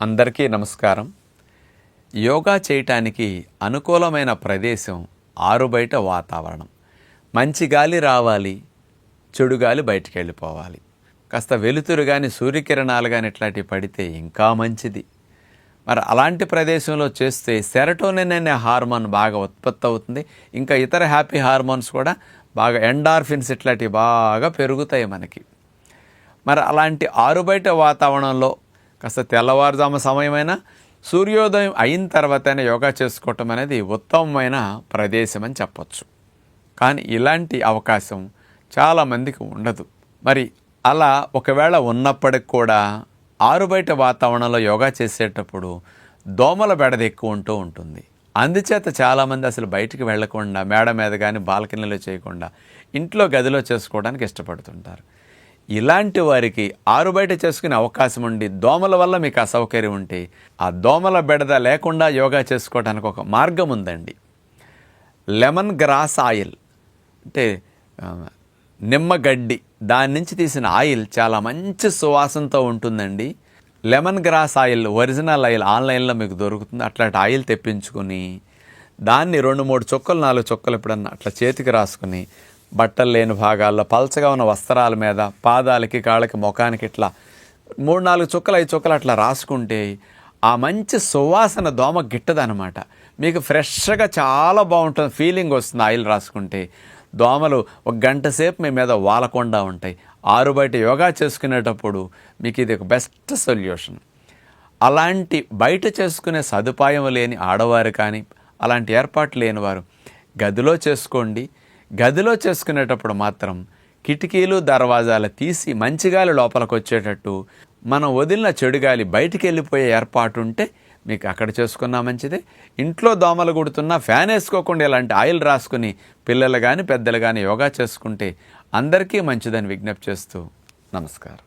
అందరికీ నమస్కారం. యోగా చేయటానికి అనుకూలమైన ప్రదేశం ఆరుబయట వాతావరణం. మంచి గాలి రావాలి, చెడు గాలి బయటికి వెళ్ళిపోవాలి. కాస్త వెలుతురు కానీ సూర్యకిరణాలు కానీ ఇట్లాంటివి పడితే ఇంకా మంచిది. మరి అలాంటి ప్రదేశంలో చేస్తే సెరటోనిన్ అనే హార్మోన్ బాగా ఉత్పత్తి అవుతుంది. ఇంకా ఇతర హ్యాపీ హార్మోన్స్ కూడా బాగా ఎండార్ఫిన్స్ ఇట్లాంటివి బాగా పెరుగుతాయి మనకి. మరి అలాంటి ఆరుబయట వాతావరణంలో కాస్త తెల్లవారుజాము సమయమైనా సూర్యోదయం అయిన తర్వాతనే యోగా చేసుకోవటం అనేది ఉత్తమమైన ప్రదేశం అని చెప్పచ్చు. కానీ ఇలాంటి అవకాశం చాలామందికి ఉండదు. మరి అలా ఒకవేళ ఉన్నప్పటికి కూడా ఆరుబయట వాతావరణంలో యోగా చేసేటప్పుడు దోమల బెడద ఎక్కువ ఉంటూ ఉంటుంది. అందుచేత చాలామంది అసలు బయటికి వెళ్లకుండా మేడ మీద కానీ బాల్కనీలో చేయకుండా ఇంట్లో గదిలో చేసుకోవడానికి ఇష్టపడుతుంటారు. ఇలాంటి వారికి ఆరుబయట చేసుకునే అవకాశం ఉండి దోమల వల్ల మీకు అసౌకర్యం ఉంటే ఆ దోమల బెడద లేకుండా యోగా చేసుకోవడానికి ఒక మార్గం ఉందండి. లెమన్ గ్రాస్ ఆయిల్ అంటే నిమ్మగడ్డి, దాని నుంచి తీసిన ఆయిల్ చాలా మంచి సువాసనతో ఉంటుందండి. Lemon grass oil original oil ఆన్లైన్లో మీకు దొరుకుతుంది. అట్లాంటి ఆయిల్ తెప్పించుకుని దాన్ని 2-3 చుక్కలు 4 చుక్కలు ఎప్పుడన్నా అట్లా చేతికి రాసుకుని బట్టలు లేని భాగాల్లో పల్చగా ఉన్న వస్త్రాల మీద పాదాలకి కాళ్ళకి ముఖానికి ఇట్లా 3-4 చుక్కలు 5 చుక్కలు అట్లా రాసుకుంటే ఆ మంచి సువాసన దోమ గిట్టదనమాట. మీకు ఫ్రెష్గా చాలా బాగుంటుంది, ఫీలింగ్ వస్తుంది. ఆయిల్ రాసుకుంటే దోమలు 1 గంట సేపు మీ మీద వాలకుండా ఉంటాయి. ఆరుబయట యోగా చేసుకునేటప్పుడు మీకు ఇది ఒక బెస్ట్ సొల్యూషన్. అలాంటి బయట చేసుకునే సదుపాయం లేని ఆడవారు కానీ అలాంటి ఏర్పాటు లేని వారు గదిలో చేసుకోండి. గదిలో చేసుకునేటప్పుడు మాత్రం కిటికీలు దర్వాజాలు తీసి మంచిగాలి లోపలికి వచ్చేటట్టు మనం వదిలిన చెడుగాలి బయటికి వెళ్ళిపోయే ఏర్పాటు ఉంటే మీకు అక్కడ చేసుకున్నా మంచిదే. ఇంట్లో దోమలు కుడుతున్నా ఫ్యాన్ వేసుకోకుండా ఇలాంటి ఆయిల్ రాసుకుని పిల్లలు కానీ పెద్దలు కానీ యోగా చేసుకుంటే అందరికీ మంచిదని విజ్ఞప్తి చేస్తూ నమస్కారం.